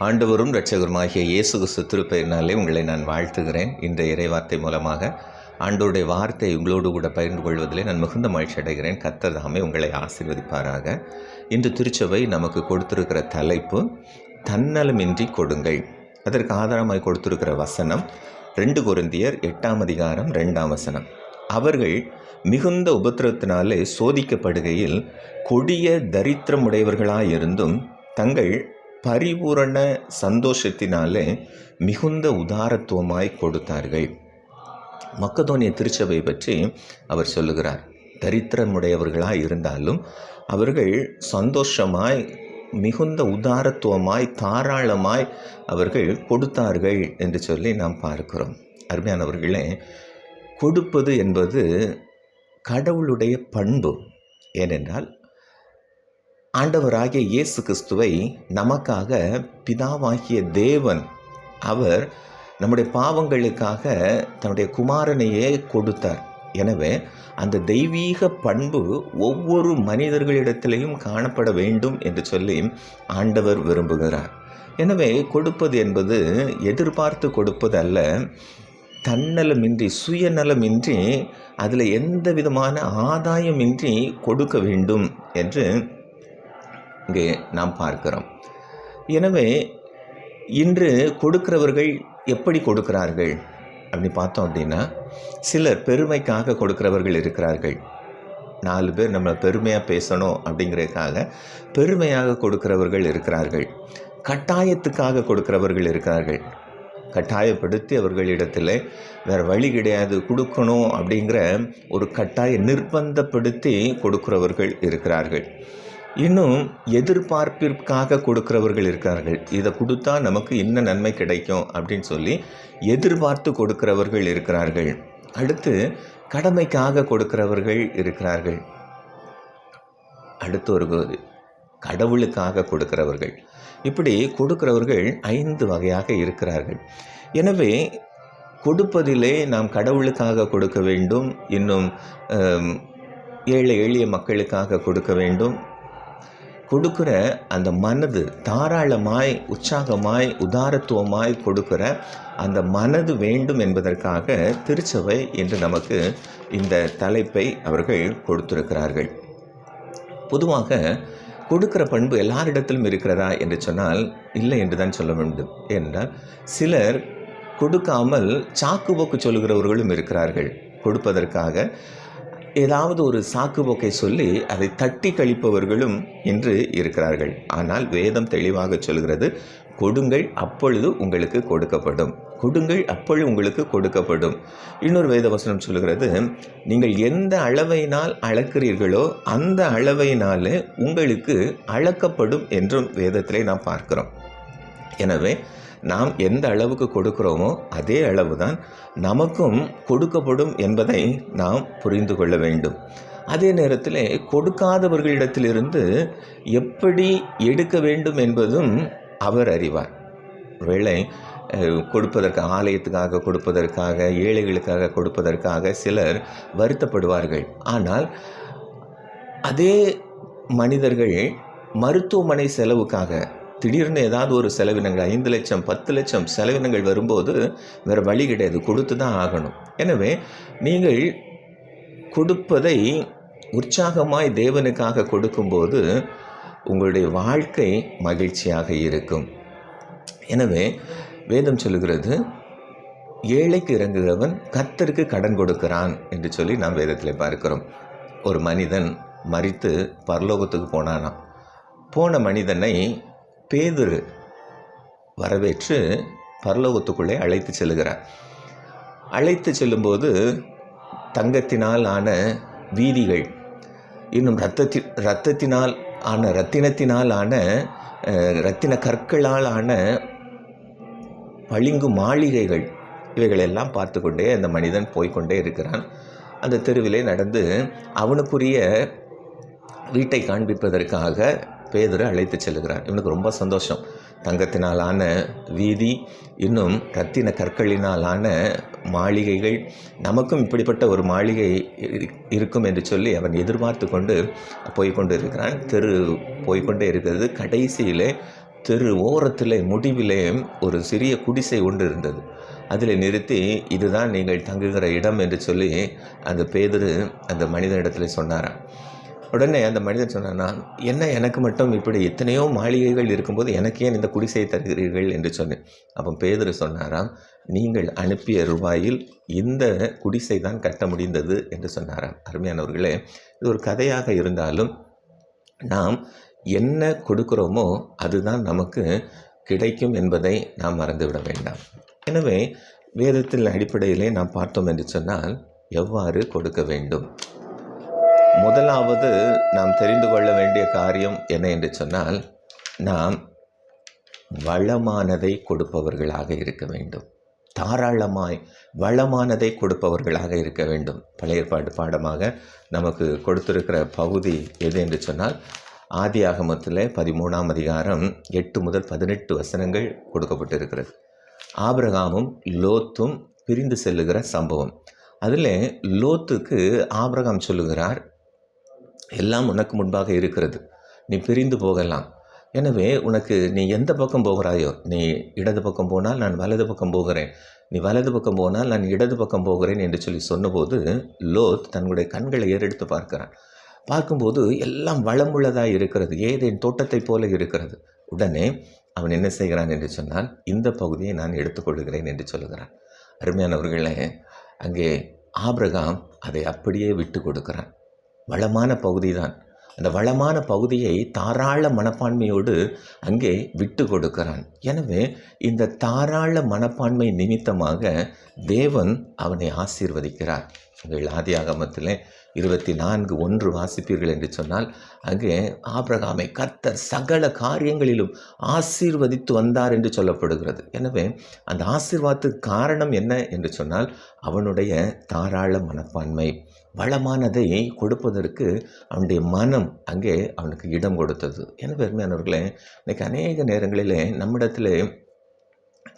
ஆண்டவரும் இரட்சகருமாகிய இயேசு கிறிஸ்து திருப்பெயரினாலே உங்களை நான் வாழ்த்துகிறேன். இந்த இறைவார்த்தை மூலமாக ஆண்டவருடைய வார்த்தை உங்களோடு கூட பகிர்ந்து கொள்வதிலே நான் மிகுந்த மகிழ்ச்சி அடைகிறேன். கர்த்தர் தாமே உங்களை ஆசீர்வதிப்பாராக. இன்று திருச்சபை நமக்கு கொடுத்திருக்கிற தலைப்பு தன்னலமின்றி கொடுங்கள். அதற்கு ஆதாரமாய் கொடுத்திருக்கிற வசனம் 2 கொரிந்தியர் 8ஆம் அதிகாரம் 2ஆம் வசனம். அவர்கள் மிகுந்த உபத்திரவத்தினாலே சோதிக்கப்படுகையில் கொடிய தரித்திரமுடையவர்களாயிருந்தும் தங்கள் பரிபூரண சந்தோஷத்தினாலே மிகுந்த உதாரத்துவமாய் கொடுத்தார்கள். மக்கதோனிய திருச்சபை பற்றி அவர் சொல்லுகிறார். தரித்திரமுடையவர்களாய் இருந்தாலும் அவர்கள் சந்தோஷமாய் மிகுந்த உதாரத்துவமாய் தாராளமாய் அவர்கள் கொடுத்தார்கள் என்று சொல்லி நாம் பார்க்கிறோம். அருமையானவர்களே, கொடுப்பது என்பது கடவுளுடைய பண்பு. ஏனென்றால் ஆண்டவராகிய இயேசு கிறிஸ்துவை நமக்காக பிதாவாகிய தேவன் அவர் நம்முடைய பாவங்களுக்காக தன்னுடைய குமாரனையே கொடுத்தார். எனவே அந்த தெய்வீக பண்பு ஒவ்வொரு மனிதர்களிடத்திலையும் காணப்பட வேண்டும் என்று சொல்லி ஆண்டவர் விரும்புகிறார். எனவே கொடுப்பது என்பது எதிர்பார்த்து கொடுப்பது அல்ல, தன்னலமின்றி சுயநலமின்றி அதில் எந்த விதமான ஆதாயமின்றி கொடுக்க வேண்டும் என்று இங்கே நாம் பார்க்கிறோம். எனவே இன்று கொடுக்கிறவர்கள் எப்படி கொடுக்கிறார்கள் அப்படி பார்த்தோம் அப்படின்னா, சிலர் பெருமைக்காக கொடுக்கிறவர்கள் இருக்கிறார்கள். 4 பேர் நம்மளை பெருமையாக பேசணும் அப்படிங்கிறதுக்காக பெருமையாக கொடுக்கிறவர்கள் இருக்கிறார்கள். கட்டாயத்துக்காக கொடுக்கிறவர்கள் இருக்கிறார்கள். கட்டாயப்படுத்தி அவர்களிடத்தில் வேறு வழி கிடையாது, கொடுக்கணும் அப்படிங்கிற ஒரு கட்டாய நிர்பந்தப்படுத்தி கொடுக்கிறவர்கள் இருக்கிறார்கள். இன்னும் எதிர்பார்ப்பிற்காக கொடுக்கிறவர்கள் இருக்கிறார்கள். இதை கொடுத்தா நமக்கு இன்னும் நன்மை கிடைக்கும் அப்படின்னு சொல்லி எதிர்பார்த்து கொடுக்கிறவர்கள் இருக்கிறார்கள். அடுத்து கடமைக்காக கொடுக்கிறவர்கள் இருக்கிறார்கள். அடுத்து ஒரு கடவுளுக்காக கொடுக்கிறவர்கள். இப்படி கொடுக்கிறவர்கள் 5 வகையாக இருக்கிறார்கள். எனவே கொடுப்பதிலே நாம் கடவுளுக்காக கொடுக்க வேண்டும், இன்னும் ஏழை எளிய மக்களுக்காக கொடுக்க வேண்டும். கொடுக்கிற அந்த மனது தாராளமாய் உற்சாகமாய் உதாரத்துவமாய் கொடுக்கிற அந்த மனது வேண்டும் என்பதற்காக திருச்சபை என்று நமக்கு இந்த தலைப்பை அவர்கள் கொடுத்திருக்கிறார்கள். பொதுவாக கொடுக்கிற பண்பு எல்லாரிடத்திலும் இருக்கிறதா என்று சொன்னால் இல்லை என்று தான் சொல்ல வேண்டும். ஏனென்றால் சிலர் கொடுக்காமல் சாக்குப்போக்கு சொல்லுகிறவர்களும் இருக்கிறார்கள். கொடுப்பதற்காக ஏதாவது ஒரு சாக்குப்போக்கை சொல்லி அதை தட்டி கழிப்பவர்களும் இன்று இருக்கிறார்கள். ஆனால் வேதம் தெளிவாக சொல்கிறது, கொடுங்கள் அப்பொழுது உங்களுக்கு கொடுக்கப்படும், கொடுங்கள் அப்பொழுது உங்களுக்கு கொடுக்கப்படும். இன்னொரு வேத வசனம் சொல்கிறது, நீங்கள் எந்த அளவையினால் அளக்கிறீர்களோ அந்த அளவையினாலே உங்களுக்கு அளக்கப்படும் என்றும் வேதத்திலே நாம் பார்க்கிறோம். எனவே நாம் எந்த அளவுக்கு கொடுக்கிறோமோ அதே அளவு தான் நமக்கும் கொடுக்கப்படும் என்பதை நாம் புரிந்து கொள்ள வேண்டும். அதே நேரத்தில் கொடுக்காதவர்களிடத்திலிருந்து எப்படி எடுக்க வேண்டும் என்பதும் அவர் அறிவார். ஒருவேளை கொடுப்பதற்கு, ஆலயத்துக்காக கொடுப்பதற்காக, ஏழைகளுக்காக கொடுப்பதற்காக சிலர் வருத்தப்படுவார்கள். ஆனால் அதே மனிதர்கள் மருத்துவமனை செலவுக்காக திடீர்னு ஏதாவது ஒரு செலவினங்கள் 5 லட்சம் 10 லட்சம் செலவினங்கள் வரும்போது வேறு வழி கிடையாது, கொடுத்து தான் ஆகணும். எனவே நீங்கள் கொடுப்பதை உற்சாகமாய் தேவனுக்காக கொடுக்கும்போது உங்களுடைய வாழ்க்கை மகிழ்ச்சியாக இருக்கும். எனவே வேதம் சொல்லுகிறது, ஏழைக்கு இறங்குகிறவன் கர்த்தருக்கு கடன் கொடுக்கிறான் என்று சொல்லி நாம் வேதத்தில் பார்க்கிறோம். ஒரு மனிதன் மரித்து பரலோகத்துக்கு போனானாம். போன மனிதனை பேதுரு வரவேற்று பரலோகத்துக்குள்ளே அழைத்து செல்கிறார். அழைத்து செல்லும்போது தங்கத்தினால் ஆன வீதிகள், இன்னும் இரத்தத்தினால் ஆன இரத்தினத்தினால் ஆன இரத்தின கற்களால் ஆன பளிங்கு மாளிகைகள், இவைகளெல்லாம் பார்த்து கொண்டே அந்த மனிதன் போய்கொண்டே இருக்கிறான். அந்த தெருவிலே நடந்து அவனுக்குரிய வீட்டை காண்பிப்பதற்காக பேதுரு அழைத்து செல்கிறார். இவனுக்கு ரொம்ப சந்தோஷம். தங்கத்தினாலான வீதி, இன்னும் இரத்தின கற்களினாலான மாளிகைகள், நமக்கும் இப்படிப்பட்ட ஒரு மாளிகை இருக்கும் என்று சொல்லி அவன் எதிர்பார்த்து கொண்டு போய்கொண்டு இருக்கிறான். தெரு போய்கொண்டே இருக்கிறது. கடைசியிலே தெரு ஓரத்திலே முடிவிலே ஒரு சிறிய குடிசை ஒன்று இருந்தது. அதில் நிறுத்தி, இதுதான் நீங்கள் தங்குகிற இடம் என்று சொல்லி அந்த பேதுரு அந்த மனிதனிடத்தில் சொன்னாராம். உடனே அந்த மனிதன் சொன்னான்னா, என்ன எனக்கு மட்டும் இப்படி எத்தனையோ மாளிகைகள் இருக்கும்போது எனக்கு ஏன் இந்த குடிசையை தருகிறீர்கள் என்று சொன்னேன். அப்போ பேதுரு சொன்னாராம், நீங்கள் அனுப்பிய ரூபாயில் இந்த குடிசை தான் கட்ட முடிந்தது என்று சொன்னாராம். அருமையானவர்களே, இது ஒரு கதையாக இருந்தாலும் நாம் என்ன கொடுக்கிறோமோ அதுதான் நமக்கு கிடைக்கும் என்பதை நாம் மறந்துவிட வேண்டாம். எனவே வேதத்தின் அடிப்படையிலே நாம் பார்த்தோம் என்று சொன்னால் எவ்வாறு கொடுக்க வேண்டும். முதலாவது நாம் தெரிந்து கொள்ள வேண்டிய காரியம் என்ன என்று சொன்னால், நாம் வளமானதை கொடுப்பவர்களாக இருக்க வேண்டும். தாராளமாய் வளமானதை கொடுப்பவர்களாக இருக்க வேண்டும். பழைய ஏற்பாடு பாடமாக நமக்கு கொடுத்திருக்கிற பகுதி எது என்று சொன்னால், ஆதியாகமத்தில் 13ஆம் அதிகாரம் 8 முதல் 18 வசனங்கள் கொடுக்கப்பட்டிருக்கிறது. ஆபிரகாமும் லோத்தும் பிரிந்து செல்லுகிற சம்பவம். அதில் லோத்துக்கு ஆபிரகாம் சொல்லுகிறார், எல்லாம் உனக்கு முன்பாக இருக்கிறது, நீ பிரிந்து போகலாம். எனவே உனக்கு நீ எந்த பக்கம் போகிறாயோ, நீ இடது பக்கம் போனால் நான் வலது பக்கம் போகிறேன், நீ வலது பக்கம் போனால் நான் இடது பக்கம் போகிறேன் என்று சொல்லி சொன்னபோது லோத் தன்னுடைய கண்களை ஏறெடுத்து பார்க்கிறான். பார்க்கும்போது எல்லாம் வளமுள்ளதாக இருக்கிறது, ஏதேன் தோட்டத்தை போல இருக்கிறது. உடனே அவன் என்ன செய்கிறான் என்று சொன்னால், இந்த பகுதியை நான் எடுத்துக்கொள்கிறேன் என்று சொல்லுகிறான். அருமையானவர்களே, அங்கே ஆபிரகாம் அதை அப்படியே விட்டு கொடுக்கிறான். வளமான பகுதி தான். அந்த வளமான பகுதியை தாராள மனப்பான்மையோடு அங்கே விட்டு கொடுக்கிறான். எனவே இந்த தாராள மனப்பான்மை நிமித்தமாக தேவன் அவனை ஆசீர்வதிக்கிறார். ஆதியாகமத்தில் 24:1 வாசிப்பீர்கள் என்று சொன்னால், அங்கே ஆபிரகாமை கர்த்தர் சகல காரியங்களிலும் ஆசீர்வதித்து வந்தார் என்று சொல்லப்படுகிறது. எனவே அந்த ஆசீர்வாதத்துக்கு காரணம் என்ன என்று சொன்னால், அவனுடைய தாராள மனப்பான்மை. வளமானதை கொடுப்பதற்கு அவனுடைய மனம் அங்கே அவனுக்கு இடம் கொடுத்தது. எனவே அருமையானவர்களே, இன்றைக்கு அநேக நேரங்களிலே நம்மிடத்தில்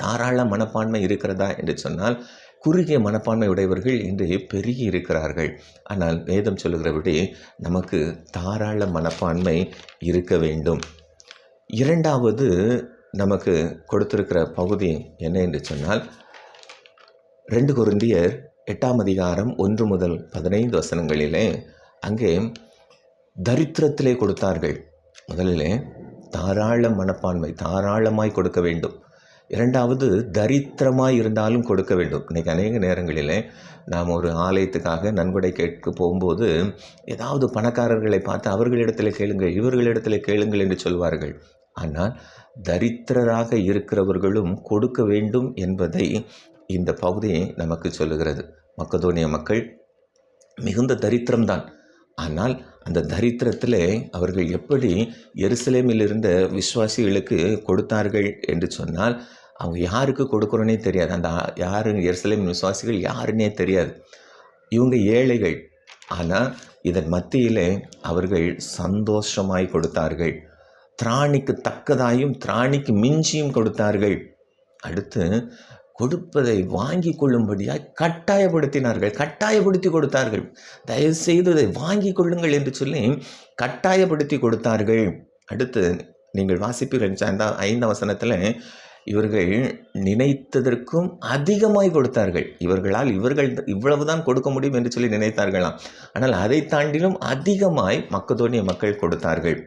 தாராள மனப்பான்மை இருக்கிறதா என்று சொன்னால், குறுகிய மனப்பான்மை உடையவர்கள் இன்று பெருகி இருக்கிறார்கள். ஆனால் வேதம் சொல்லுகிறபடி நமக்கு தாராள மனப்பான்மை இருக்க வேண்டும். இரண்டாவது நமக்கு கொடுத்திருக்கிற பகுதி என்ன என்று சொன்னால், 2 கொரிந்தியர் 8ஆம் அதிகாரம் 1 முதல் 15 வசனங்களிலே அங்கே தரித்திரத்திலே கொடுத்தார்கள். முதலிலே தாராள மனப்பான்மை, தாராளமாய் கொடுக்க வேண்டும். இரண்டாவது தரித்திரமாய் இருந்தாலும் கொடுக்க வேண்டும். இன்றைக்கி அநேக நேரங்களில் நாம் ஒரு ஆலயத்துக்காக நன்கொடை கேட்க போகும்போது ஏதாவது பணக்காரர்களை பார்த்து அவர்களிடத்தில் கேளுங்கள், இவர்களிடத்தில் கேளுங்கள் என்று சொல்வார்கள். ஆனால் தரித்திரராக இருக்கிறவர்களும் கொடுக்க வேண்டும் என்பதை இந்த பகுதி நமக்கு சொல்லுகிறது. மக்கதோனிய மக்கள் மிகுந்த தரித்திரம்தான். ஆனால் அந்த தரித்திரத்தில் அவர்கள் எப்படி எருசலேமில் இருந்த விசுவாசிகளுக்கு கொடுத்தார்கள் என்று சொன்னால், அவங்க யாருக்கு கொடுக்குறோன்னே தெரியாது. அந்த யாரு எருசலேம் விசுவாசிகள் யாருன்னே தெரியாது. இவங்க ஏழைகள். ஆனால் இதன் மத்தியிலே அவர்கள் சந்தோஷமாய் கொடுத்தார்கள். திராணிக்கு தக்கதாயும் திராணிக்கு மிஞ்சியும் கொடுத்தார்கள். அடுத்து கொடுப்பதை வாங்கி கொள்ளும்படியாக கட்டாயப்படுத்தி கொடுத்தார்கள். தயவு செய்து இதை வாங்கி கொள்ளுங்கள் என்று சொல்லி கட்டாயப்படுத்தி கொடுத்தார்கள். அடுத்து நீங்கள் வாசிப்பீர்கள் 5ஆம் வசனத்தில், இவர்கள் நினைத்ததற்கும் அதிகமாய் கொடுத்தார்கள். இவர்கள் இவ்வளவுதான் கொடுக்க முடியும் என்று சொல்லி நினைத்தார்களாம். ஆனால் அதை தாண்டிலும் அதிகமாய் மக்கதோனிய மக்கள் கொடுத்தார்கள்.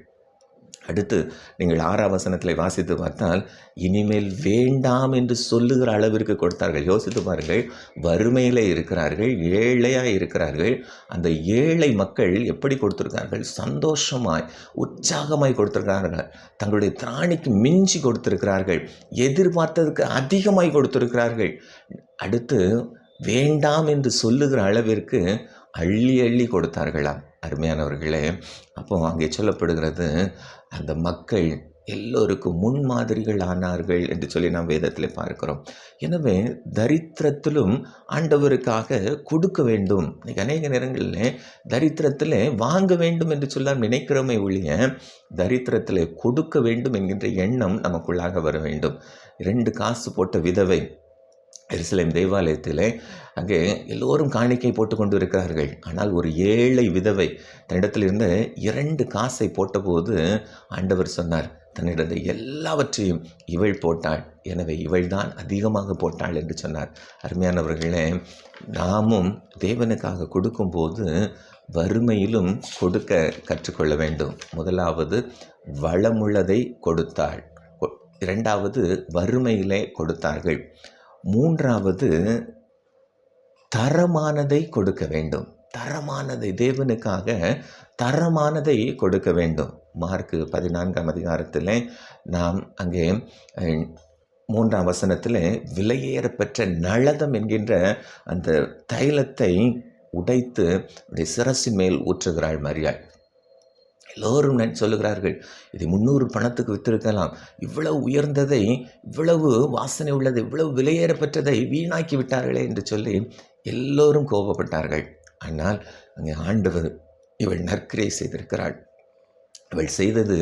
அடுத்து நீங்கள் 6ஆம் வசனத்தில் வாசித்து பார்த்தால், இனிமேல் வேண்டாம் என்று சொல்லுகிற அளவிற்கு கொடுத்தார்கள். யோசித்து பாருங்கள், வறுமையில் இருக்கிறார்கள், ஏழையாக இருக்கிறார்கள். அந்த ஏழை மக்கள் எப்படி கொடுத்துருக்கார்கள்? சந்தோஷமாய் உற்சாகமாய் கொடுத்துருக்கிறார்கள். தங்களுடைய திராணிக்கு மிஞ்சி கொடுத்துருக்கிறார்கள். எதிர்பார்த்ததுக்கு அதிகமாய் கொடுத்துருக்கிறார்கள். அடுத்து வேண்டாம் என்று சொல்லுகிற அளவிற்கு அள்ளி கொடுத்தார்களாம். அருமையானவர்களே, அப்போ அங்கே சொல்லப்படுகிறது, அந்த மக்கள் எல்லோருக்கும் முன்மாதிரிகள் ஆனார்கள் என்று சொல்லி நாம் வேதத்தில் பார்க்கிறோம். எனவே தரித்திரத்திலும் ஆண்டவருக்காக கொடுக்க வேண்டும். இன்றைக்கி அநேக நேரங்களில் தரித்திரத்தில் வாங்க வேண்டும் என்று சொல்ல நினைக்கிறோமே ஒழிய, தரித்திரத்தில் கொடுக்க வேண்டும் என்கின்ற எண்ணம் நமக்குள்ளாக வர வேண்டும். 2 காசு போட்ட விதவை எருசலேம் தேவாலயத்தில் அங்கே எல்லோரும் காணிக்கை போட்டு கொண்டு இருக்கிறார்கள். ஆனால் ஒரு ஏழை விதவை தன்னிடத்தில் இருந்த 2 காசை போட்டபோது ஆண்டவர் சொன்னார், தன்னிடத்தை எல்லாவற்றையும் இவள் போட்டாள், எனவே இவள் தான் அதிகமாக போட்டாள் என்று சொன்னார். அருமையானவர்களே, நாமும் தேவனுக்காக கொடுக்கும்போது வறுமையிலும் கொடுக்க கற்றுக்கொள்ள வேண்டும். முதலாவது வளமுள்ளதை கொடுத்தாள், இரண்டாவது வறுமையிலே கொடுத்தார்கள், மூன்றாவது தரமானதை கொடுக்க வேண்டும். தரமானதை, தேவனுக்காக தரமானதை கொடுக்க வேண்டும். மார்க்கு 14ஆம் அதிகாரத்தில் நாம் அங்கே 3ஆம் வசனத்தில் விலையேறப்பெற்ற நளதம் என்கின்ற அந்த தைலத்தை உடைத்து அவருடைய சிரசின் மேல் ஊற்றுகிறாள் மரியாள். எல்லோரும் சொல்லுகிறார்கள், இதை 300 பணத்துக்கு விற்றிருக்கலாம், இவ்வளவு உயர்ந்ததை, இவ்வளவு வாசனை உள்ளதை, இவ்வளவு விலையேறப்பெற்றதை வீணாக்கி விட்டார்களே என்று சொல்லி எல்லோரும் கோபப்பட்டார்கள். ஆனால் அங்கே ஆண்டவர், இவள் நற்கிரியை செய்திருக்கிறாள், இவள் செய்தது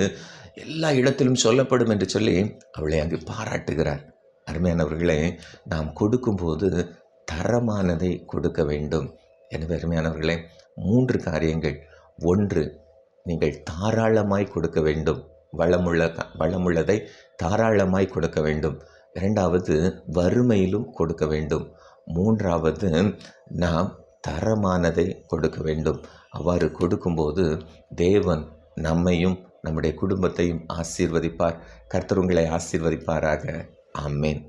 எல்லா இடத்திலும் சொல்லப்படும் என்று சொல்லி அவளை அங்கு பாராட்டுகிறார். அருமையானவர்களே, நாம் கொடுக்கும்போது தரமானதை கொடுக்க வேண்டும். எனவே அருமையானவர்களே, 3 காரியங்கள். 1, நீங்கள் தாராளமாய் கொடுக்க வேண்டும், வளமுள்ளதை தாராளமாய் கொடுக்க வேண்டும். 2வது வறுமையிலும் கொடுக்க வேண்டும். 3வது நாம் தரமானதை கொடுக்க வேண்டும். அவ்வாறு கொடுக்கும்போது தேவன் நம்மையும் நம்முடைய குடும்பத்தையும் ஆசீர்வதிப்பார். கர்த்தர் உங்களை ஆசீர்வதிப்பாராக. ஆமென்.